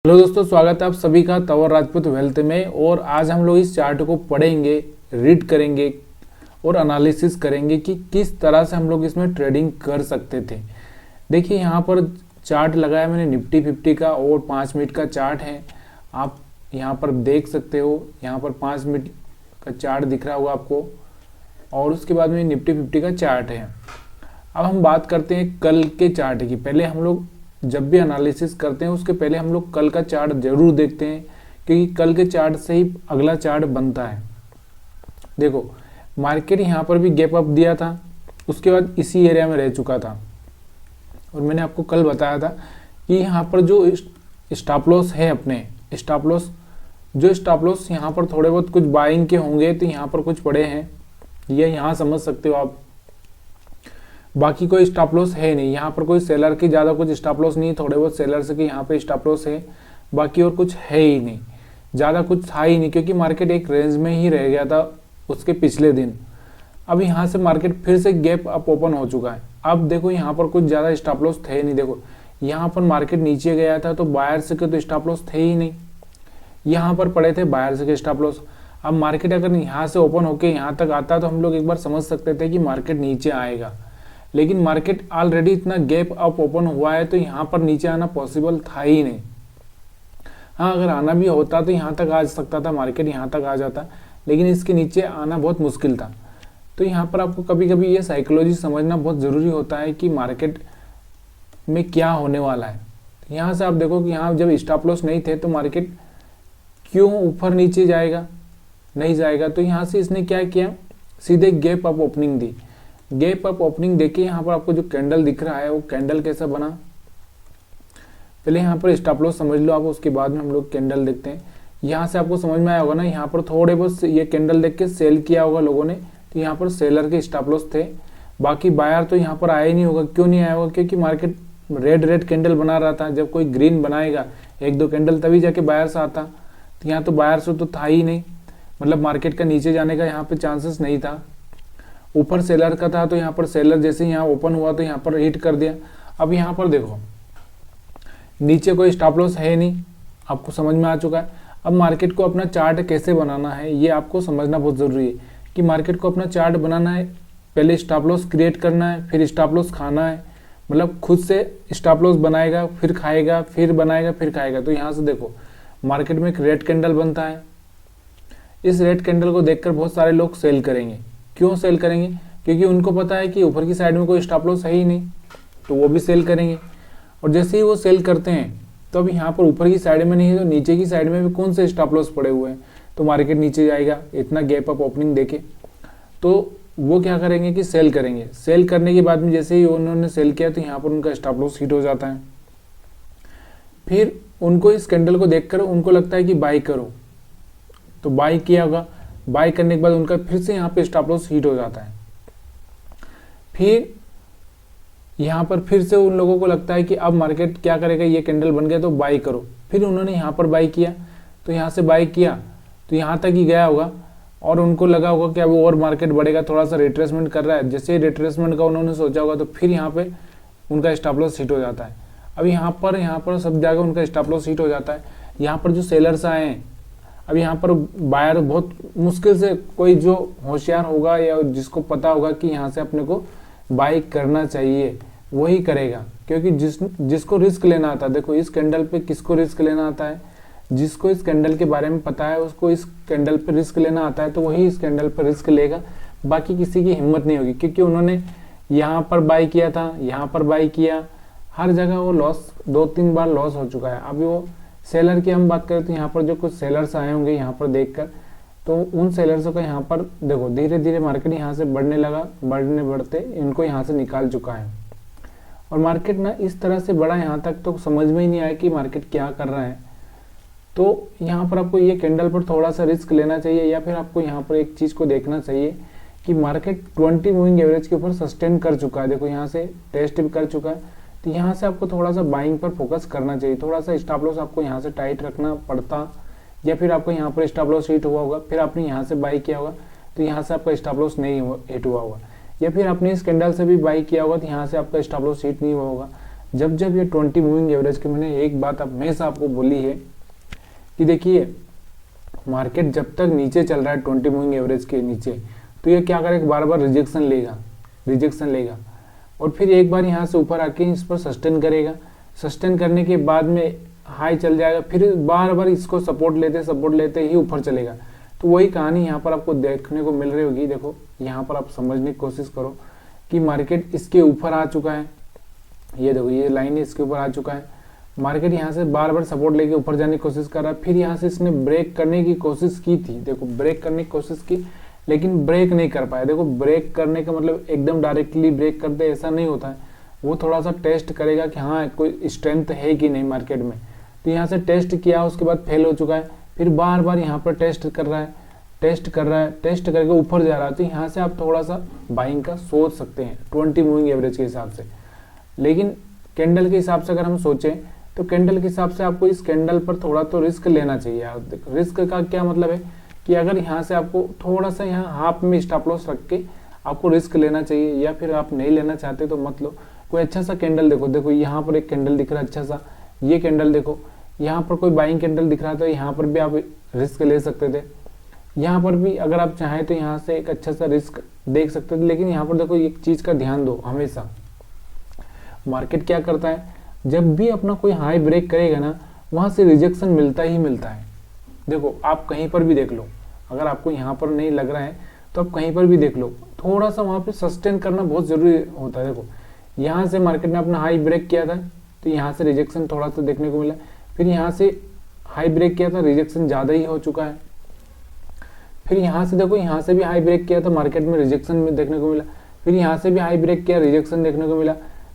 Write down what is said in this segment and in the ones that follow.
Hello दोस्तों, स्वागत है आप सभी का तंवर राजपूत वेल्थ में। और आज हम लोग इस चार्ट को पढ़ेंगे, रीड करेंगे और एनालिसिस करेंगे कि किस तरह से हम लोग इसमें ट्रेडिंग कर सकते थे। देखिए यहाँ पर चार्ट लगाया मैंने निफ्टी 50 का और 5 मिनट का चार्ट है। आप यहाँ पर देख सकते हो, यहाँ पर 5 मिनट का चार्ट दिख रहा होगा आपको और उसके बाद में निफ्टी 50 का चार्ट है। अब हम बात करते हैं कल के चार्ट की। पहले हम लोग जब भी एनालिसिस करते हैं उसके पहले हम लोग कल का चार्ट जरूर देखते हैं, क्योंकि कल के चार्ट से ही अगला चार्ट बनता है। देखो मार्केट यहाँ पर भी गैप अप दिया था, उसके बाद इसी एरिया में रह चुका था और मैंने आपको कल बताया था कि यहाँ पर जो स्टॉप लॉस है, अपने स्टॉप लॉस यहाँ पर थोड़े बहुत कुछ बाइंग के होंगे, तो यहाँ पर कुछ पड़े हैं, ये यहाँ समझ सकते हो आप। बाकी कोई स्टॉप लॉस है नहीं, यहाँ पर कोई सेलर की ज़्यादा कुछ स्टॉप लॉस नहीं, थोड़े बहुत सेलर्स के यहाँ पे स्टॉप लॉस है, बाकी और कुछ है ही नहीं, ज़्यादा कुछ था ही नहीं, क्योंकि मार्केट एक रेंज में ही रह गया था उसके पिछले दिन। अब यहाँ से मार्केट फिर से गैप अप ओपन हो चुका है। अब देखो यहाँ पर कुछ ज़्यादा स्टॉप लॉस थे नहीं। देखो यहाँ पर मार्केट नीचे गया था तो बायर्स के तो स्टॉप लॉस थे ही नहीं, यहाँ पर पड़े थे बायर्स के स्टॉप लॉस। अब मार्केट अगर यहाँ से ओपन होकर यहाँ तक आता तो हम लोग एक बार समझ सकते थे कि मार्केट नीचे आएगा, लेकिन मार्केट ऑलरेडी इतना गैप अप ओपन हुआ है तो यहाँ पर नीचे आना पॉसिबल था ही नहीं। हाँ, अगर आना भी होता तो यहाँ तक आ सकता था, मार्केट यहाँ तक आ जाता, लेकिन इसके नीचे आना बहुत मुश्किल था। तो यहाँ पर आपको कभी कभी ये साइकोलॉजी समझना बहुत ज़रूरी होता है कि मार्केट में क्या होने वाला है। यहाँ से आप देखो कि यहाँ जब स्टॉप लॉस नहीं थे तो मार्केट क्यों ऊपर नीचे जाएगा, नहीं जाएगा। तो यहाँ से इसने क्या किया, सीधे गैप अप ओपनिंग दी। गैप अप ओपनिंग देखिए यहाँ पर आपको जो कैंडल दिख रहा है वो कैंडल कैसा बना, पहले यहाँ पर स्टॉप लॉस समझ लो आप, उसके बाद में हम लोग कैंडल देखते हैं। यहाँ से आपको समझ में आया होगा ना, यहाँ पर थोड़े बहुत ये कैंडल देख के सेल किया होगा लोगों ने, तो यहाँ पर सेलर के स्टॉप लॉस थे। बाकी बायर तो यहाँ पर आया ही नहीं होगा। क्यों नहीं आया होगा, क्योंकि मार्केट रेड कैंडल बना रहा था। जब कोई ग्रीन बनाएगा एक दो कैंडल तभी जाके बायर्स आता, तो यहाँ तो बायर्स तो था ही नहीं, मतलब मार्केट का नीचे जाने का यहाँ पे चांसेस नहीं था। ऊपर सेलर का था तो यहाँ पर सेलर जैसे यहाँ ओपन हुआ तो यहाँ पर हिट कर दिया। अब यहाँ पर देखो नीचे कोई स्टॉप लॉस है नहीं, आपको समझ में आ चुका है। अब मार्केट को अपना चार्ट कैसे बनाना है ये आपको समझना बहुत ज़रूरी है कि मार्केट को अपना चार्ट बनाना है, पहले स्टॉप लॉस क्रिएट करना है, फिर स्टॉप लॉस खाना है। मतलब खुद से स्टॉप लॉस बनाएगा, फिर खाएगा, फिर बनाएगा, फिर खाएगा। तो यहाँ से देखो मार्केट में एक रेड कैंडल बनता है, इस रेड कैंडल को देखकर बहुत सारे लोग सेल करेंगे। क्यों सेल करेंगे, क्योंकि उनको पता है कि ऊपर की साइड में कोई स्टॉप लॉस है ही नहीं, तो वो भी सेल करेंगे। और जैसे ही वो सेल करते हैं तो अब यहाँ पर ऊपर की साइड में नहीं है तो नीचे की साइड में भी कौन से स्टॉप लॉस पड़े हुए हैं, तो मार्केट नीचे जाएगा इतना गैप अप ओपनिंग देके। तो वो क्या करेंगे कि सेल करेंगे। सेल करने के बाद में जैसे ही उन्होंने सेल किया तो यहाँ पर उनका स्टॉप लॉस हिट हो जाता है। फिर उनको इस कैंडल को देखकर उनको लगता है कि बाई करो, तो बाई किया होगा। बाई करने के बाद उनका फिर से यहाँ पे स्टॉप लॉस हिट हो जाता है। फिर यहाँ पर फिर से उन लोगों को लगता है कि अब मार्केट क्या करेगा, ये कैंडल बन गया तो बाई करो। फिर उन्होंने यहाँ पर बाई किया, तो यहाँ से बाई किया तो यहाँ तक ही गया होगा और उनको लगा होगा कि अब और मार्केट बढ़ेगा, थोड़ा सा रिट्रेसमेंट कर रहा है। जैसे रिट्रेसमेंट का उन्होंने सोचा होगा तो फिर यहाँ पे उनका स्टॉप लॉस हिट हो जाता है। अब यहाँ पर सब जगह उनका स्टॉप लॉस हिट हो जाता है। यहाँ पर जो सेलर्स आए हैं, अब यहाँ पर बायर बहुत मुश्किल से, कोई जो होशियार होगा या जिसको पता होगा कि यहाँ से अपने को बाई करना चाहिए वही करेगा, क्योंकि जिसको रिस्क लेना आता है। देखो इस कैंडल पे किसको रिस्क लेना आता है, जिसको इस कैंडल के बारे में पता है उसको इस कैंडल पे रिस्क लेना आता है, तो वही इस कैंडल पे रिस्क लेगा। बाकी किसी की हिम्मत नहीं होगी, क्योंकि उन्होंने यहाँ पर बाई किया था, यहाँ पर बाई किया, हर जगह वो लॉस 2-3 बार लॉस हो चुका है। अभी वो सेलर की हम बात करें तो यहाँ पर जो कुछ सेलर्स आए होंगे यहाँ पर देखकर, तो उन सेलर्स को यहाँ पर देखो धीरे धीरे मार्केट यहाँ से बढ़ने लगा, बढ़ते इनको यहाँ से निकाल चुका है। और मार्केट ना इस तरह से बढ़ा यहाँ तक तो समझ में ही नहीं आया कि मार्केट क्या कर रहा है। तो यहाँ पर आपको ये कैंडल पर थोड़ा सा रिस्क लेना चाहिए, या फिर आपको यहाँ पर एक चीज़ को देखना चाहिए कि मार्केट 20 मूविंग एवरेज के ऊपर सस्टेन कर चुका है। देखो यहाँ से टेस्ट भी कर चुका है, तो यहाँ से आपको थोड़ा सा बाइंग पर फोकस करना चाहिए। थोड़ा सा स्टॉप लॉस आपको यहाँ से टाइट रखना पड़ता, या फिर आपको यहाँ पर स्टॉप लॉस हिट हुआ होगा, फिर आपने यहाँ से बाई किया होगा तो यहाँ से आपका स्टॉप लॉस नहीं हिट हुआ होगा, या फिर आपने इस कैंडल से भी बाई किया होगा तो यहाँ से आपका स्टॉप लॉस हिट नहीं हुआ होगा। जब जब ये 20 मूविंग एवरेज की, मैंने एक बात हमेशा आपको बोली है कि देखिए मार्केट जब तक नीचे चल रहा है 20 मूविंग एवरेज के नीचे, तो ये क्या करेगा, बार बार रिजेक्शन लेगा और फिर एक बार यहाँ से ऊपर आके इस पर सस्टेन करेगा। सस्टेन करने के बाद में हाई चल जाएगा, फिर बार बार इसको सपोर्ट लेते ही ऊपर चलेगा। तो वही कहानी यहाँ पर आपको देखने को मिल रही होगी। देखो यहाँ पर आप समझने की कोशिश करो कि मार्केट इसके ऊपर आ चुका है, ये देखो ये लाइन इसके ऊपर आ चुका है। मार्केट यहाँ से बार बार सपोर्ट लेके ऊपर जाने की कोशिश कर रहा है, फिर यहाँ से इसने ब्रेक करने की कोशिश की थी। देखो ब्रेक करने की कोशिश की लेकिन ब्रेक नहीं कर पाया। देखो ब्रेक करने का मतलब एकदम डायरेक्टली ब्रेक कर दे ऐसा नहीं होता है, वो थोड़ा सा टेस्ट करेगा कि हाँ कोई स्ट्रेंथ है कि नहीं मार्केट में। तो यहाँ से टेस्ट किया, उसके बाद फेल हो चुका है, फिर बार बार यहाँ पर टेस्ट कर रहा है, टेस्ट करके ऊपर जा रहा है। तो यहाँ से आप थोड़ा सा बाइंग का सोच सकते हैं 20 मूविंग एवरेज के हिसाब से। लेकिन कैंडल के हिसाब से अगर हम सोचें तो कैंडल के हिसाब से आपको इस कैंडल पर थोड़ा तो रिस्क लेना चाहिए। रिस्क का क्या मतलब है कि अगर यहाँ से आपको थोड़ा सा यहाँ हाफ में स्टॉप लॉस रख के आपको रिस्क लेना चाहिए, या फिर आप नहीं लेना चाहते तो मत लो। कोई अच्छा सा कैंडल देखो यहाँ पर एक कैंडल दिख रहा है अच्छा सा, ये कैंडल देखो, यहाँ पर कोई बाइंग कैंडल दिख रहा है तो यहाँ पर भी आप रिस्क ले सकते थे। यहाँ पर भी अगर आप चाहें तो यहाँ से एक अच्छा सा रिस्क देख सकते थे। लेकिन यहाँ पर देखो एक चीज का ध्यान दो, हमेशा मार्केट क्या करता है, जब भी अपना कोई हाई ब्रेक करेगा ना, वहां से रिजेक्शन मिलता ही मिलता है। देखो आप कहीं पर भी देख लो, अगर आपको यहाँ पर नहीं लग रहा है तो आप कहीं पर भी देख लो, थोड़ा सा वहां पे सस्टेन करना बहुत जरूरी होता है। देखो यहाँ से मार्केट ने अपना हाई ब्रेक किया था तो यहाँ से रिजेक्शन थोड़ा सा देखने को मिला, फिर यहाँ से हाई ब्रेक किया था, रिजेक्शन ज्यादा ही हो चुका है। फिर यहाँ से देखो, यहाँ से भी हाई ब्रेक किया था, मार्केट में रिजेक्शन में देखने को मिला, फिर यहाँ से भी हाई ब्रेक किया, रिजेक्शन देखने को मिला,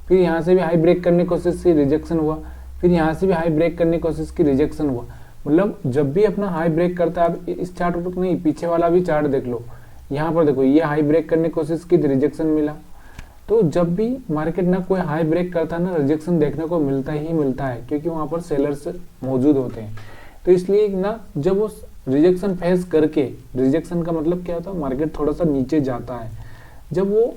फिर यहाँ से भी हाई ब्रेक करने की कोशिश की, रिजेक्शन हुआ, फिर यहाँ से भी हाई ब्रेक करने की कोशिश की, रिजेक्शन हुआ। मतलब जब भी अपना हाई ब्रेक करता है, आप इस चार्ट को नहीं, पीछे वाला भी चार्ट देख लो, यहाँ पर देखो ये हाई ब्रेक करने की कोशिश की, रिजेक्शन मिला। तो जब भी मार्केट ना कोई हाई ब्रेक करता है ना, रिजेक्शन देखने को मिलता ही मिलता है, क्योंकि वहां पर सेलर्स मौजूद होते हैं। तो इसलिए ना जब वो रिजेक्शन फेस करके, रिजेक्शन का मतलब क्या होता है, मार्केट थोड़ा सा नीचे जाता है, जब वो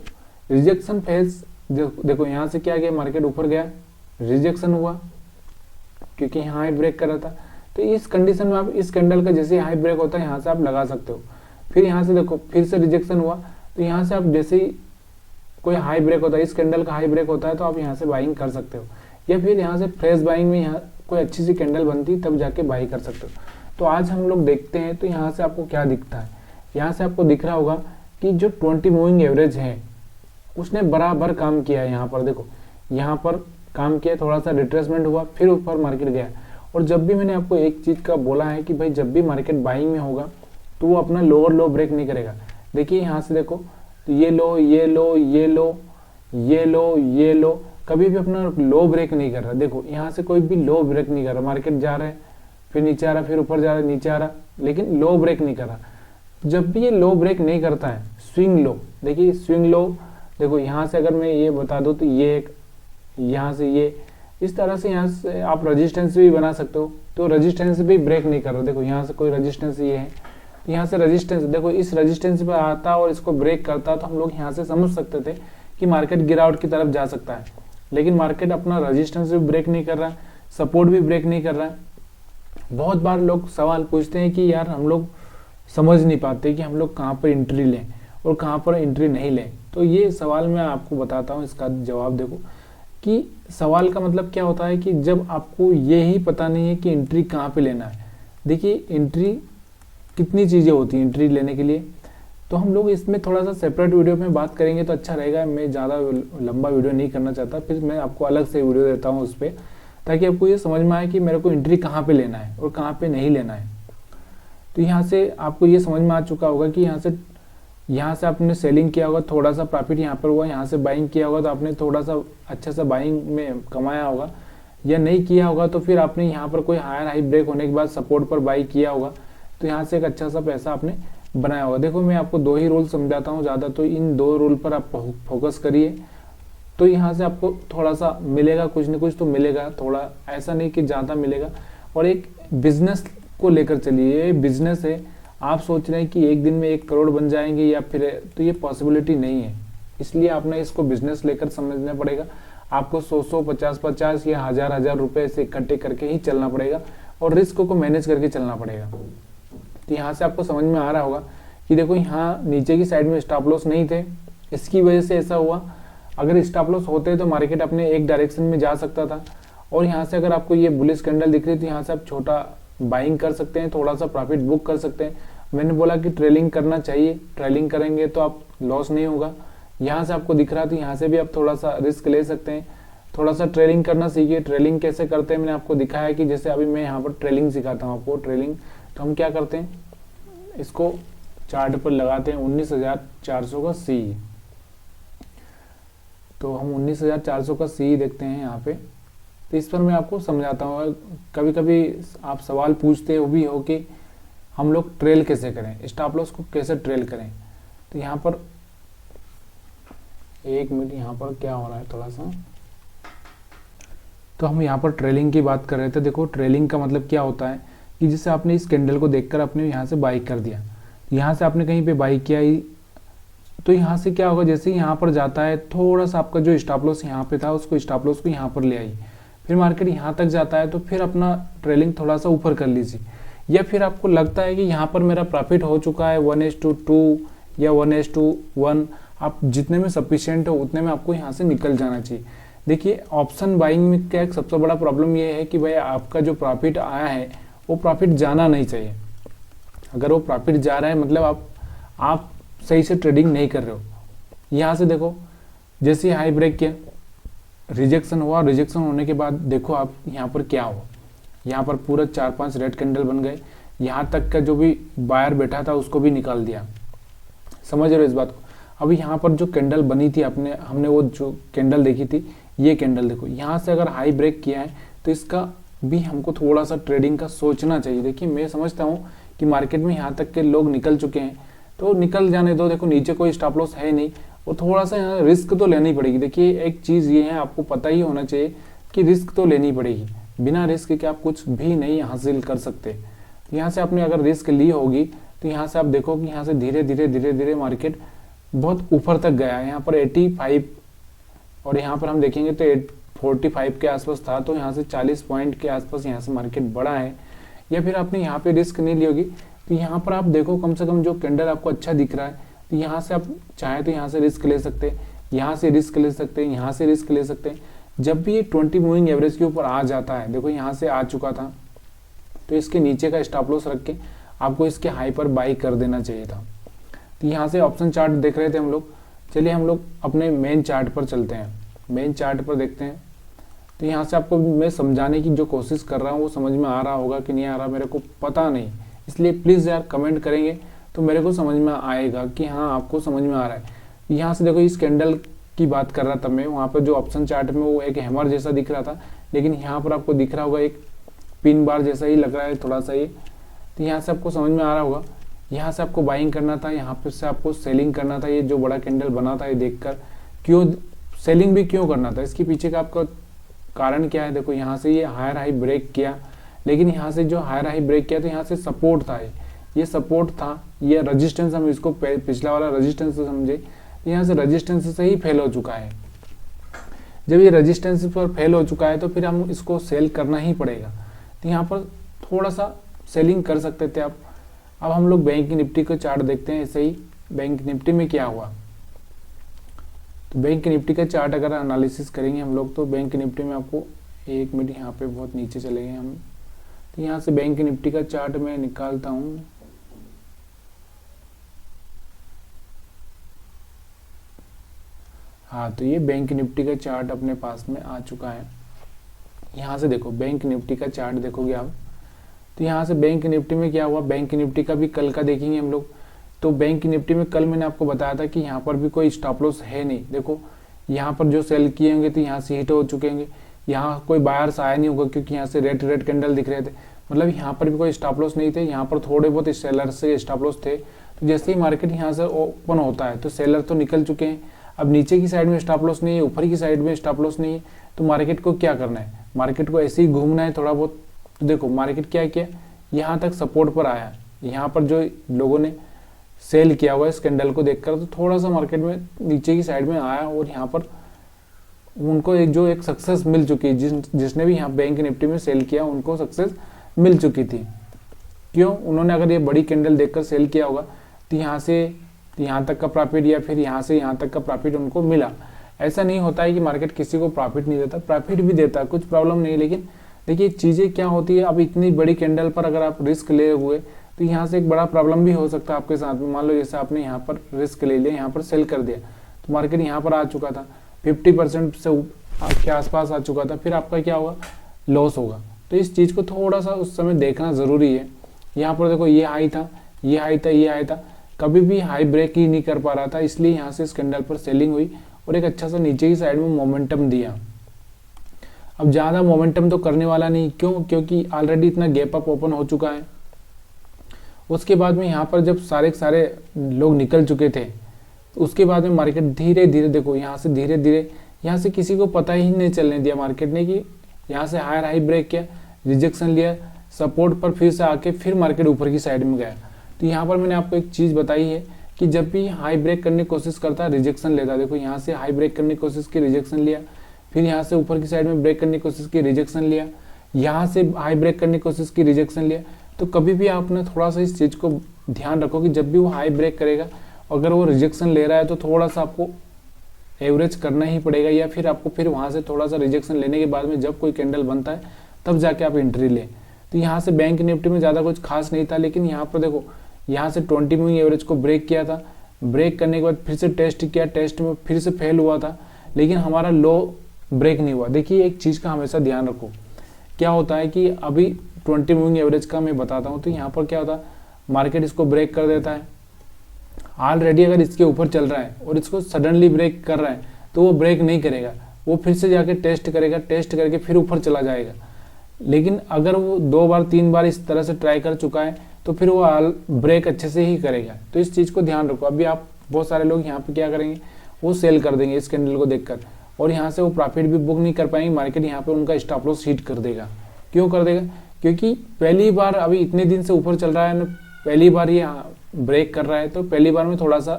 रिजेक्शन फेस, देखो यहाँ से क्या गया, मार्केट ऊपर गया, रिजेक्शन हुआ क्योंकि यहाँ हाई ब्रेक कर रहा था। तो इस कंडीशन में आप इस कैंडल का जैसे हाई ब्रेक होता है यहाँ से आप लगा सकते हो। फिर यहाँ से देखो फिर से रिजेक्शन हुआ, तो यहाँ से आप जैसे ही कोई हाई ब्रेक होता है, इस कैंडल का हाई ब्रेक होता है, तो आप यहाँ से बाइंग कर सकते हो, या फिर यहाँ से फ्रेश बाइंग में यहाँ कोई अच्छी सी कैंडल बनती तब जाके बाई कर सकते हो। तो आज हम लोग देखते हैं, तो यहाँ से आपको क्या दिखता है, यहाँ से आपको दिख रहा होगा कि जो 20 मूविंग एवरेज है उसने बराबर काम किया है। यहाँ पर देखो, यहाँ पर काम किया, थोड़ा सा रिट्रेसमेंट हुआ, फिर ऊपर मार्केट गया। और जब भी मैंने आपको एक चीज का बोला है कि भाई जब भी मार्केट बाइंग में होगा तो वो अपना लोअर लो ब्रेक नहीं करेगा। देखिए यहाँ से देखो, तो ये लो, ये लो, ये लो, ये लो, ये लो, कभी भी अपना लो ब्रेक नहीं कर रहा। देखो यहाँ से कोई भी लो ब्रेक नहीं कर रहा, मार्केट जा रहा है, फिर नीचे आ रहा, फिर ऊपर जा रहा है, नीचे आ रहा, लेकिन लो ब्रेक नहीं कर रहा। जब भी ये लो ब्रेक नहीं करता है, स्विंग लो, देखिए स्विंग लो, देखो यहाँ से अगर मैं ये बता दूं तो ये एक, यहाँ से ये, इस तरह से यहाँ से आप रेजिस्टेंस भी बना सकते हो। तो रेजिस्टेंस भी ब्रेक नहीं कर रहा, देखो यहाँ से कोई रेजिस्टेंस ये है, यहाँ से रेजिस्टेंस, देखो इस रेजिस्टेंस पे आता और इसको ब्रेक करता, तो हम लोग यहाँ से समझ सकते थे कि मार्केट गिरावट की तरफ जा सकता है। लेकिन मार्केट अपना रेजिस्टेंस भी ब्रेक नहीं कर रहा है, सपोर्ट भी ब्रेक नहीं कर रहा है। बहुत बार लोग सवाल पूछते हैं कि यार हम लोग समझ नहीं पाते कि हम लोग कहाँ पर एंट्री लें और कहाँ पर एंट्री नहीं लें। तो ये सवाल मैं आपको बताता हूँ, इसका जवाब देखो कि सवाल का मतलब क्या होता है कि जब आपको ये ही पता नहीं है कि एंट्री कहाँ पे लेना है। देखिए एंट्री कितनी चीज़ें होती हैं एंट्री लेने के लिए, तो हम लोग इसमें थोड़ा सा सेपरेट वीडियो में बात करेंगे तो अच्छा रहेगा। मैं ज़्यादा लंबा वीडियो नहीं करना चाहता, फिर मैं आपको अलग से वीडियो देता हूँ उस पर, ताकि आपको ये समझ में आए कि मेरे को एंट्री कहाँ पे लेना है और कहाँ पे नहीं लेना है। तो यहाँ से आपको ये समझ में आ चुका होगा कि यहाँ से आपने सेलिंग किया होगा, थोड़ा सा प्रॉफिट यहाँ पर हुआ, यहाँ से बाइंग किया होगा तो आपने थोड़ा सा अच्छा सा बाइंग में कमाया होगा, या नहीं किया होगा तो फिर आपने यहाँ पर कोई हायर हाई ब्रेक होने के बाद सपोर्ट पर बाई किया होगा, तो यहाँ से एक अच्छा सा पैसा आपने बनाया होगा। देखो मैं आपको 2 ही रूल समझाता हूँ ज़्यादा, तो इन 2 रूल पर आप फोकस करिए, तो यहाँ से आपको थोड़ा सा मिलेगा, कुछ न कुछ तो मिलेगा, थोड़ा ऐसा नहीं कि ज़्यादा मिलेगा। और एक बिजनेस को लेकर चलिए, ये बिजनेस है, आप सोच रहे हैं कि एक दिन में 1 करोड़ बन जाएंगे या फिर, तो ये पॉसिबिलिटी नहीं है। इसलिए आपने इसको बिजनेस लेकर समझना पड़ेगा। आपको 100 50 या हजार रुपए से इकट्ठे करके ही चलना पड़ेगा और रिस्क को मैनेज करके चलना पड़ेगा। तो यहाँ से आपको समझ में आ रहा होगा कि देखो यहाँ नीचे की साइड में स्टॉप लॉस नहीं थे, इसकी वजह से ऐसा हुआ। अगर स्टॉप लॉस होते तो मार्केट अपने एक डायरेक्शन में जा सकता था। और यहाँ से अगर आपको ये बुलिश कैंडल दिख रही है तो यहाँ से आप छोटा बाइंग कर सकते हैं, थोड़ा सा प्रॉफिट बुक कर सकते हैं। मैंने बोला कि ट्रेलिंग करना चाहिए, ट्रेलिंग करेंगे तो आप लॉस नहीं होगा। यहाँ से आपको दिख रहा है तो यहाँ से भी आप थोड़ा सा रिस्क ले सकते हैं। थोड़ा सा ट्रेलिंग करना सीखिए। ट्रेलिंग कैसे करते हैं मैंने आपको दिखाया कि जैसे अभी मैं यहाँ पर ट्रेलिंग सिखाता हूँ आपको ट्रेलिंग। तो हम क्या करते हैं, इसको चार्ट पर लगाते हैं 19,400 का सी। तो हम 19,400 का सी देखते हैं यहाँ पे। तो इस पर मैं आपको समझाता हूँ। कभी कभी आप सवाल पूछते हो भी हो कि हम लोग ट्रेल कैसे करें, स्टॉप लॉस को कैसे ट्रेल करें। तो यहाँ पर एक मिनट, यहाँ पर क्या हो रहा है थोड़ा सा। तो हम यहाँ पर ट्रेलिंग की बात कर रहे थे। देखो ट्रेलिंग का मतलब क्या होता है कि जैसे आपने इस कैंडल को देखकर आपने यहाँ से बाई कर दिया, यहाँ से आपने कहीं पे बाई किया ही, तो यहाँ से क्या होगा, जैसे यहाँ पर जाता है थोड़ा सा आपका जो स्टॉप लॉस यहाँ पे था उसको स्टॉप लॉस को यहाँ पर ले आई, फिर मार्केट यहाँ तक जाता है तो फिर अपना ट्रेलिंग थोड़ा सा ऊपर कर लीजिए। या फिर आपको लगता है कि यहाँ पर मेरा प्रॉफिट हो चुका है 1:2 या 1:1, आप जितने में सफिशिएंट हो उतने में आपको यहाँ से निकल जाना चाहिए। देखिए ऑप्शन बाइंग में क्या एक सबसे बड़ा प्रॉब्लम ये है कि भाई आपका जो प्रॉफिट आया है वो प्रॉफिट जाना नहीं चाहिए। अगर वो प्रॉफिट जा रहा है मतलब आप सही से ट्रेडिंग नहीं कर रहे हो। यहाँ से देखो जैसे हाई ब्रेक किया, रिजेक्शन हुआ, रिजेक्शन होने के बाद देखो आप यहाँ पर क्या हुआ, यहाँ पर पूरा 4-5 रेड कैंडल बन गए। यहाँ तक का जो भी बायर बैठा था उसको भी निकाल दिया। समझ रहे हो इस बात को। अभी यहाँ पर जो कैंडल बनी थी हमने वो जो कैंडल देखी थी, ये कैंडल देखो, यहाँ से अगर हाई ब्रेक किया है तो इसका भी हमको थोड़ा सा ट्रेडिंग का सोचना चाहिए। देखिए मैं समझता हूँ कि मार्केट में यहाँ तक के लोग निकल चुके हैं तो निकल जाने दो। देखो नीचे कोई स्टॉप लॉस है नहीं और थोड़ा सा यहाँ रिस्क तो लेनी पड़ेगी। देखिए एक चीज़ ये है, आपको पता ही होना चाहिए कि रिस्क तो लेनी पड़ेगी। बिना रिस्क के आप कुछ भी नहीं हासिल कर सकते। यहाँ से आपने अगर रिस्क ली होगी तो यहाँ से आप देखो कि यहाँ से धीरे धीरे मार्केट बहुत ऊपर तक गया है। यहाँ पर 85 और यहाँ पर हम देखेंगे तो 45 के आसपास था, तो यहाँ से 40 पॉइंट के आसपास यहाँ से मार्केट बढ़ा है। या फिर आपने यहाँ पे रिस्क नहीं ली होगी तो यहाँ पर आप देखो कम से कम जो कैंडल आपको अच्छा दिख रहा है तो यहाँ से आप चाहे तो यहाँ से रिस्क ले सकते हैं, यहाँ से रिस्क ले सकते हैं, यहाँ से रिस्क ले सकते हैं। जब भी ये 20 मूविंग एवरेज के ऊपर आ जाता है, देखो यहाँ से आ चुका था तो इसके नीचे का स्टॉप लॉस रख के आपको इसके हाई पर बाई कर देना चाहिए था। तो यहाँ से ऑप्शन चार्ट देख रहे थे हम लोग। चलिए हम लोग अपने मेन चार्ट पर चलते हैं। मेन चार्ट पर देखते हैं तो यहाँ से आपको मैं समझाने की जो कोशिश कर रहा हूँ वो समझ में आ रहा होगा कि नहीं आ रहा मेरे को पता नहीं, इसलिए प्लीज़ यार कमेंट करेंगे तो मेरे को समझ में आएगा कि हाँ आपको समझ में आ रहा है। यहाँ से देखो इस कैंडल की बात कर रहा था मैं, वहाँ पर जो ऑप्शन चार्ट में वो एक हैमर जैसा दिख रहा था, लेकिन यहाँ पर आपको दिख रहा होगा एक पिन बार जैसा ही लग रहा है थोड़ा सा ये। तो यहाँ से आपको समझ में आ रहा होगा, यहाँ से आपको बाइंग करना था, यहाँ पर से आपको सेलिंग करना था। ये जो बड़ा कैंडल बना था ये देखकर क्यों सेलिंग भी क्यों करना था, इसके पीछे का आपका कारण क्या है। देखो यहाँ से ये हायर हाई ब्रेक किया, लेकिन यहाँ से जो हायर हाई ब्रेक किया तो यहाँ से सपोर्ट था, ये सपोर्ट था, ये रेजिस्टेंस हम इसको पिछला वाला रेजिस्टेंस समझे, यहाँ से रेजिस्टेंस से ही फेल हो चुका है। जब ये रेजिस्टेंस पर फेल हो चुका है तो फिर हम इसको सेल करना ही पड़ेगा। तो यहाँ पर थोड़ा सा सेलिंग कर सकते थे आप। अब हम लोग बैंक निफ्टी को चार्ट देखते हैं। ऐसे ही बैंक निफ्टी में क्या हुआ, तो बैंक निफ्टी का चार्ट अगर एनालिसिस करेंगे हम लोग तो बैंक निफ्टी में आपको एक मिनट, यहाँ पे बहुत नीचे चले गए हम। तो यहाँ से बैंक निफ्टी का चार्ट मैं निकालता हूँ। हाँ तो ये बैंक निफ्टी का चार्ट अपने पास में आ चुका है। यहाँ से देखो बैंक निफ्टी का चार्ट देखोगे आप तो यहाँ से बैंक निफ्टी में क्या हुआ, बैंक निफ्टी का भी कल का देखेंगे हम लोग। तो बैंक निफ्टी में कल मैंने आपको बताया था कि यहाँ पर भी कोई स्टॉप लॉस है नहीं। देखो यहाँ पर जो सेल किए होंगे तो यहाँ से हिट हो चुके होंगे, यहाँ कोई बायर्स आया नहीं होगा क्योंकि यहाँ से रेड कैंडल दिख रहे थे, मतलब यहाँ पर भी कोई स्टॉप लॉस नहीं थे। यहाँ पर थोड़े बहुत सेलर से स्टॉप लॉस थे। तो जैसे ही मार्केट यहाँ से ओपन होता है तो सेलर तो निकल चुके हैं। अब नीचे की साइड में स्टॉप लॉस नहीं है, ऊपर की साइड में स्टॉप लॉस नहीं है, तो मार्केट को क्या करना है, मार्केट को ऐसे ही घूमना है थोड़ा बहुत। तो देखो मार्केट क्या किया, यहाँ तक सपोर्ट पर आया, यहाँ पर जो लोगों ने सेल किया हुआ इस कैंडल को देखकर तो थोड़ा सा मार्केट में नीचे की साइड में आया और यहाँ पर उनको एक सक्सेस मिल चुकी है, जिसने भी यहाँ बैंक निफ्टी में सेल किया उनको सक्सेस मिल चुकी थी। क्यों? उन्होंने अगर ये बड़ी कैंडल देखकर सेल किया होगा तो यहाँ से यहाँ तक का प्रॉफिट या फिर यहाँ से यहाँ तक का प्रॉफिट उनको मिला। ऐसा नहीं होता है कि मार्केट किसी को प्रॉफिट नहीं देता, प्रॉफिट भी देता है, कुछ प्रॉब्लम नहीं। लेकिन देखिए चीज़ें क्या होती है, अब इतनी बड़ी कैंडल पर अगर आप रिस्क ले हुए तो यहाँ से एक बड़ा प्रॉब्लम भी हो सकता है आपके साथ में। मान लो जैसे आपने यहाँ पर रिस्क ले लिया, यहाँ पर सेल कर दिया तो मार्केट यहाँ पर आ चुका था, 50% से आपके आसपास आ चुका था, फिर आपका क्या होगा, लॉस होगा। तो इस चीज़ को थोड़ा सा उस समय देखना ज़रूरी है। यहाँ पर देखो ये हाई था, ये हाई था, ये हाई था, कभी भी हाई ब्रेक ही नहीं कर पा रहा था, इसलिए यहाँ से इस कैंडल पर सेलिंग हुई और एक अच्छा सा नीचे की साइड में मोमेंटम दिया। अब ज़्यादा मोमेंटम तो करने वाला नहीं, क्यों? क्योंकि ऑलरेडी इतना गैप अप ओपन हो चुका है। उसके बाद में यहाँ पर जब सारे लोग निकल चुके थे, उसके बाद में मार्केट धीरे धीरे देखो यहाँ से धीरे धीरे यहाँ से किसी को पता ही नहीं चलने दिया मार्केट ने कि यहाँ से हायर हाई ब्रेक किया, रिजेक्शन लिया, सपोर्ट पर फिर से आके फिर मार्केट ऊपर की साइड में गया। तो यहाँ पर मैंने आपको एक चीज़ बताई है कि जब भी हाई ब्रेक करने की कोशिश करता है रिजेक्शन लेता है। देखो यहाँ से हाई ब्रेक करने की कोशिश की, रिजेक्शन लिया, फिर यहाँ से ऊपर की साइड में ब्रेक करने की कोशिश की, रिजेक्शन लिया, यहाँ से हाई ब्रेक करने की कोशिश की, रिजेक्शन लिया। तो कभी भी आपने थोड़ा सा इस चीज़ को ध्यान रखो कि जब भी वो हाई ब्रेक करेगा, अगर वो रिजेक्शन ले रहा है तो थोड़ा सा आपको एवरेज करना ही पड़ेगा, या फिर आपको फिर वहाँ से थोड़ा सा रिजेक्शन लेने के बाद में जब कोई कैंडल बनता है तब जाके आप एंट्री लें। तो यहाँ से बैंक निफ्टी में ज़्यादा कुछ खास नहीं था, लेकिन यहाँ पर देखो यहाँ से 20 मूविंग एवरेज को ब्रेक किया था, ब्रेक करने के बाद फिर से टेस्ट किया, टेस्ट में फिर से फेल हुआ था, लेकिन हमारा लो ब्रेक नहीं हुआ। देखिए एक चीज़ का हमेशा ध्यान रखो, क्या होता है कि अभी 20 मूविंग एवरेज का मैं बताता हूँ। तो यहाँ पर क्या होता है, मार्केट इसको ब्रेक कर देता है, ऑलरेडी अगर इसके ऊपर चल रहा है और इसको सडनली ब्रेक कर रहा है तो वो ब्रेक नहीं करेगा, वो फिर से जाके टेस्ट करेगा, टेस्ट करके फिर ऊपर चला जाएगा। लेकिन अगर वो 2 बार 3 बार इस तरह से ट्राई कर चुका है तो फिर वो ब्रेक अच्छे से ही करेगा। तो इस चीज़ को ध्यान रखो। अभी आप बहुत सारे लोग यहाँ पे क्या करेंगे, वो सेल कर देंगे इस कैंडल को देखकर, और यहाँ से वो प्रॉफिट भी बुक नहीं कर पाएंगे, मार्केट यहाँ पे उनका स्टॉप लॉस हिट कर देगा। क्यों कर देगा? क्योंकि पहली बार अभी इतने दिन से ऊपर चल रहा है, पहली बार ये ब्रेक कर रहा है, तो पहली बार में थोड़ा सा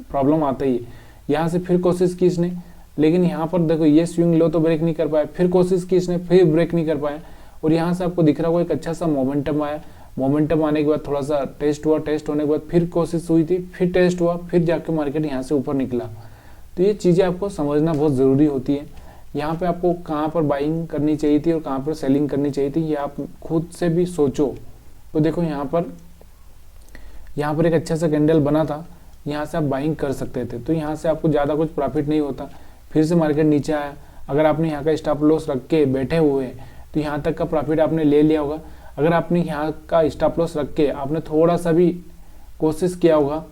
प्रॉब्लम आता ही है। यहाँ से फिर कोशिश की इसने, लेकिन यहाँ पर देखो ये स्विंग लो तो ब्रेक नहीं कर पाया, फिर कोशिश की इसने, फिर ब्रेक नहीं कर पाया, और यहाँ से आपको दिख रहा होगा एक अच्छा सा मोमेंटम आया। मोमेंटम आने के बाद थोड़ा सा टेस्ट हुआ, टेस्ट होने के बाद फिर कोशिश हुई थी, फिर टेस्ट हुआ, फिर जाके मार्केट यहाँ से ऊपर निकला। तो ये चीज़ें आपको समझना बहुत ज़रूरी होती है। यहाँ पे आपको कहाँ पर बाइंग करनी चाहिए थी और कहाँ पर सेलिंग करनी चाहिए थी, ये आप खुद से भी सोचो। तो देखो यहाँ पर एक अच्छा सा कैंडल बना था, यहाँ से आप बाइंग कर सकते थे, तो यहाँ से आपको ज़्यादा कुछ प्रॉफिट नहीं होता। फिर से मार्केट नीचे आया, अगर आपने यहाँ का स्टॉप लॉस रख के बैठे हुए हैं तो यहाँ तक का प्रॉफिट आपने ले लिया होगा। अगर आपने यहाँ का स्टॉप लॉस रख के आपने थोड़ा सा भी कोशिश किया होगा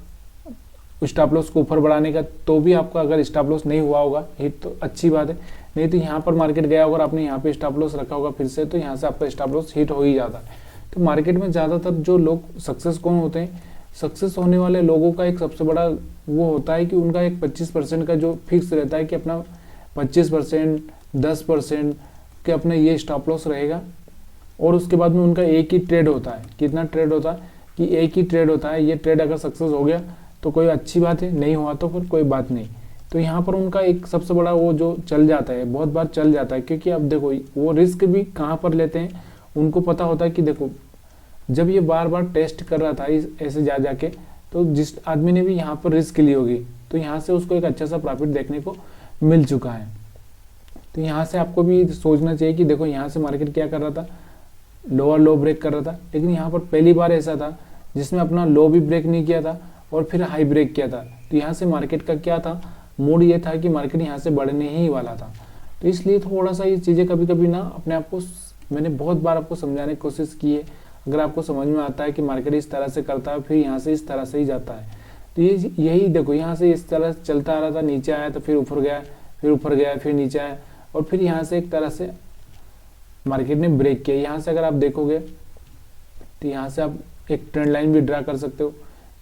स्टॉप लॉस को ऊपर बढ़ाने का, तो भी आपका अगर स्टॉप लॉस नहीं हुआ होगा हिट तो अच्छी बात है, नहीं तो यहाँ पर मार्केट गया होगा, आपने यहाँ पे स्टॉप लॉस रखा होगा फिर से, तो यहाँ से आपका स्टॉप लॉस हिट हो ही जाता है। तो मार्केट में ज़्यादातर जो लोग सक्सेस कौन होते हैं, सक्सेस होने वाले लोगों का एक सबसे बड़ा वो होता है कि उनका एक 25% का जो फिक्स रहता है कि अपना 25%, 10% के अपना ये स्टॉप लॉस रहेगा, और उसके बाद में उनका एक ही ट्रेड होता है। कितना ट्रेड होता है कि एक ही ट्रेड होता है। ये ट्रेड अगर सक्सेस हो गया तो कोई अच्छी बात है, नहीं हुआ तो फिर कोई बात नहीं। तो यहाँ पर उनका एक सबसे बड़ा वो जो चल जाता है, बहुत बार चल जाता है, क्योंकि अब देखो वो रिस्क भी कहाँ पर लेते हैं, उनको पता होता है कि देखो जब ये बार बार टेस्ट कर रहा था ऐसे जा जाके, तो जिस आदमी ने भी यहाँ पर रिस्क ली होगी तो यहाँ से उसको एक अच्छा सा प्रॉफिट देखने को मिल चुका है। तो यहाँ से आपको भी सोचना चाहिए कि देखो यहाँ से मार्केट क्या कर रहा था, लोअर लो ब्रेक कर रहा था, लेकिन यहाँ पर पहली बार ऐसा था जिसमें अपना लो भी ब्रेक नहीं किया था और फिर हाई ब्रेक किया था। तो यहाँ से मार्केट का क्या था, मूड ये था कि मार्केट यहाँ से बढ़ने ही वाला था। तो इसलिए थोड़ा सा ये चीज़ें कभी कभी ना अपने आप को, मैंने बहुत बार आपको समझाने की कोशिश की है, अगर आपको समझ में आता है कि मार्केट इस तरह से करता है फिर यहाँ से इस तरह से ही जाता है, तो ये यही देखो यहाँ से इस तरह चलता आ रहा था, नीचे आया तो फिर ऊपर गया, फिर ऊपर गया, फिर नीचे आया, और फिर यहाँ से एक तरह से मार्केट ने ब्रेक किया। यहाँ से अगर आप देखोगे तो यहाँ से आप एक ट्रेंड लाइन भी ड्रा कर सकते हो,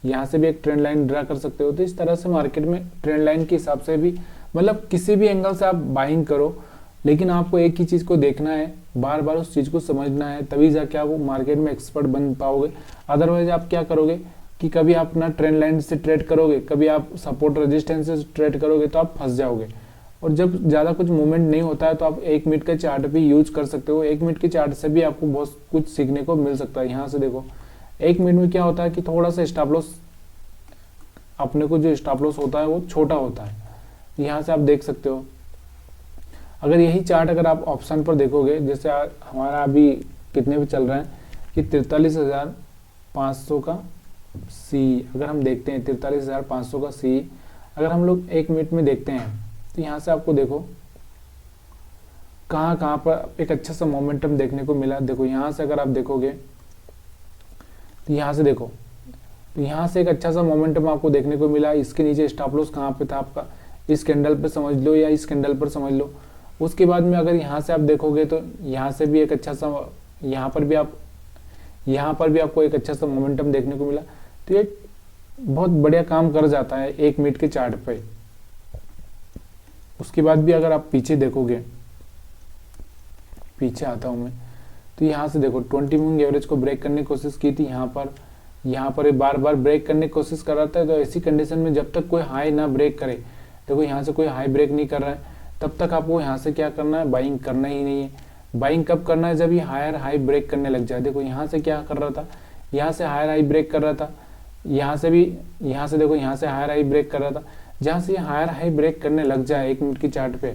यहाँ से भी एक ट्रेंड लाइन ड्रा कर सकते हो। तो इस तरह से मार्केट में ट्रेंड लाइन के हिसाब से भी, मतलब किसी भी एंगल से आप बाइंग करो, लेकिन आपको एक ही चीज़ को देखना है, बार बार उस चीज़ को समझना है, तभी जाके आप वो मार्केट में एक्सपर्ट बन पाओगे। अदरवाइज आप क्या करोगे कि कभी आप अपना ट्रेंड लाइन से ट्रेड करोगे, कभी आप सपोर्ट रेजिस्टेंस से ट्रेड करोगे, तो आप फंस जाओगे। और जब ज़्यादा कुछ मूवमेंट नहीं होता है तो आप 1 मिनट का चार्ट भी यूज कर सकते हो। 1 मिनट के चार्ट से भी आपको बहुत कुछ सीखने को मिल सकता है। यहाँ से देखो 1 मिनट में क्या होता है कि थोड़ा सा स्टॉप लॉस, अपने को जो स्टॉप लॉस होता है वो छोटा होता है। यहाँ से आप देख सकते हो। अगर यही चार्ट अगर आप ऑप्शन पर देखोगे, जैसे हमारा अभी कितने भी चल रहा है कि 43,500 का सी, अगर हम देखते हैं 43,500 का सी अगर हम लोग 1 मिनट में देखते हैं तो यहाँ से आपको देखो कहाँ कहाँ पर एक अच्छा सा मोमेंटम देखने को मिला। देखो यहाँ से अगर आप देखोगे तो यहाँ से देखो, तो यहाँ से एक अच्छा सा मोमेंटम आपको देखने को मिला। इसके नीचे स्टॉप लॉस कहाँ पे था आपका, इस कैंडल पे समझ लो या इस कैंडल पर समझ लो। उसके बाद में अगर यहाँ से आप देखोगे तो यहाँ से भी एक अच्छा सा, यहाँ पर भी आपको एक अच्छा सा मोमेंटम देखने को मिला। तो ये बहुत बढ़िया काम कर जाता है 1 मिनट के चार्ट पे। उसके बाद भी अगर आप पीछे देखोगे, पीछे आता हूं मैं, तो यहाँ से देखो 20 मूविंग एवरेज को ब्रेक करने की कोशिश की थी। यहाँ पर बार बार ब्रेक करने की कोशिश कर रहा था। तो ऐसी कंडीशन में जब तक कोई हाई ना ब्रेक करे, देखो यहाँ से कोई हाई ब्रेक नहीं कर रहा है, तब तक आपको यहाँ से क्या करना है, बाइंग करना ही नहीं है। बाइंग कब करना है, जब ये हायर हाई ब्रेक करने लग जाए। देखो यहाँ से क्या कर रहा था, यहाँ से हायर हाई ब्रेक कर रहा था, यहाँ से देखो यहाँ से हायर हाई ब्रेक कर रहा था। जहाँ से ये हायर हाई ब्रेक करने लग जाए 1 मिनट की चार्ट पे,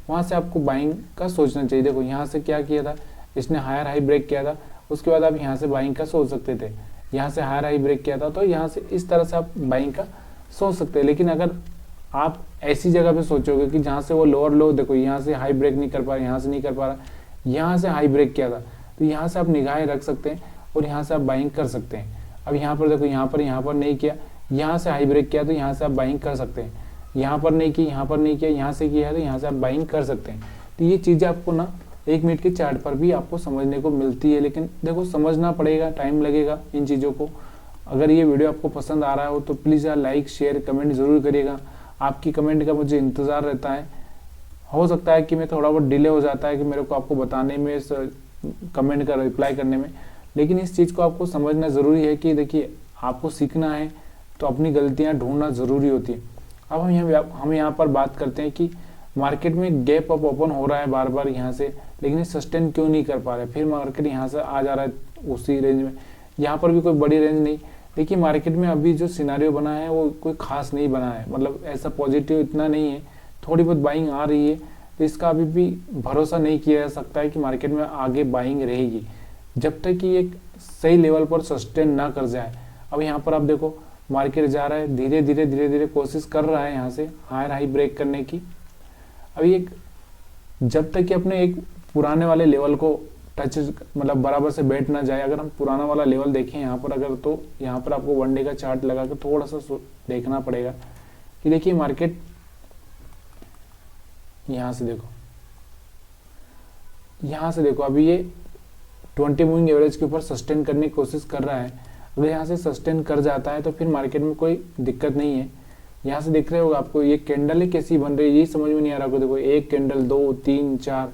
वहाँ से आपको बाइंग का सोचना चाहिए। देखो यहाँ से क्या किया था, इसने हायर हाई ब्रेक किया था, उसके बाद आप यहाँ से बाइंग का सोच सकते थे। यहाँ से हायर हाई ब्रेक किया था तो यहाँ से इस तरह से आप बाइंग का सोच सकते हैं। लेकिन अगर आप ऐसी जगह पे सोचोगे कि जहाँ से वो लोअर लो, देखो यहाँ से हाई ब्रेक नहीं कर पा रहा, यहाँ से नहीं कर पा रहा, यहाँ से हाई ब्रेक किया था, तो यहाँ से आप निगाहें रख सकते हैं और यहाँ से आप बाइंग कर सकते हैं। अब यहाँ पर देखो, यहाँ पर नहीं किया, यहाँ से हाई ब्रेक किया तो यहाँ से आप बाइंग कर सकते हैं। यहाँ पर नहीं की, यहाँ पर नहीं किया, यहाँ से किया है तो यहाँ से आप बाइंग कर सकते हैं। तो ये चीज़ें आपको ना 1 मिनट के चार्ट पर भी आपको समझने को मिलती है। लेकिन देखो समझना पड़ेगा, टाइम लगेगा इन चीज़ों को। अगर ये वीडियो आपको पसंद आ रहा हो तो प्लीज़ यार लाइक शेयर कमेंट ज़रूर करिएगा। आपकी कमेंट का मुझे इंतज़ार रहता है। हो सकता है कि मैं थोड़ा बहुत डिले हो जाता है कि मेरे को आपको बताने में, कमेंट का रिप्लाई करने में, लेकिन इस चीज़ को आपको समझना ज़रूरी है कि देखिए आपको सीखना है तो अपनी गलतियाँ ढूंढना ज़रूरी होती है। अब हम यहाँ पर बात करते हैं कि मार्केट में गैप अप ओपन हो रहा है बार बार यहाँ से, लेकिन ये सस्टेन क्यों नहीं कर पा रहे, फिर मार्केट यहाँ से आ जा रहा है उसी रेंज में। यहाँ पर भी कोई बड़ी रेंज नहीं। देखिए मार्केट में अभी जो सिनारियो बना है वो कोई खास नहीं बना है, मतलब ऐसा पॉजिटिव इतना नहीं है। थोड़ी बहुत बाइंग आ रही है, तो इसका अभी भी भरोसा नहीं किया जा सकता है कि मार्केट में आगे बाइंग रहेगी जब तक कि एक सही लेवल पर सस्टेन ना कर जाए। अब यहाँ पर आप देखो मार्केट जा रहा है, धीरे धीरे कोशिश कर रहा है यहाँ से हायर हाई ब्रेक करने की। अभी एक जब तक कि अपने एक पुराने वाले लेवल को टच, मतलब बराबर से बैठ ना जाए। अगर हम पुराना वाला लेवल देखें यहाँ पर, अगर तो यहाँ पर आपको 1 डे का चार्ट लगा कर थोड़ा सा देखना पड़ेगा कि देखिए मार्केट यहाँ से देखो अभी ये 20 मूविंग एवरेज के ऊपर सस्टेन करने की कोशिश कर रहा है। अगर यहाँ से सस्टेन कर जाता है तो फिर मार्केट में कोई दिक्कत नहीं है। यहाँ से देख रहे होगा आपको ये कैंडल ही कैसी बन रही है, ये समझ में नहीं आ रहा। देखो 1 कैंडल 2 3 4,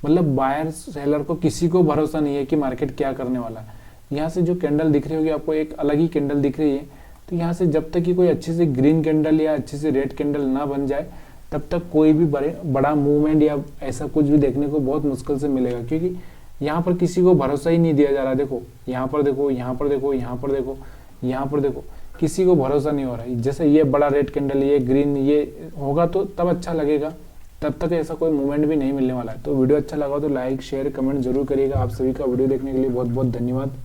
मतलब बायर सेलर को किसी को भरोसा नहीं है कि मार्केट क्या करने वाला है। यहाँ से जो कैंडल दिख रही होगी आपको, एक अलग ही कैंडल दिख रही है। तो यहाँ से जब तक कि कोई अच्छे से ग्रीन कैंडल या अच्छे से रेड कैंडल ना बन जाए, तब तक कोई भी बड़ा मूवमेंट या ऐसा कुछ भी देखने को बहुत मुश्किल से मिलेगा, क्योंकि यहाँ पर किसी को भरोसा ही नहीं दिया जा रहा। देखो यहाँ पर देखो, यहाँ पर देखो, यहाँ पर देखो, यहाँ पर देखो, किसी को भरोसा नहीं हो रहा है। जैसे ये बड़ा रेड कैंडल, ये ग्रीन, ये होगा तो तब अच्छा लगेगा, तब तक ऐसा कोई मूवमेंट भी नहीं मिलने वाला है। तो वीडियो अच्छा लगा तो लाइक शेयर कमेंट जरूर करिएगा। आप सभी का वीडियो देखने के लिए बहुत बहुत धन्यवाद।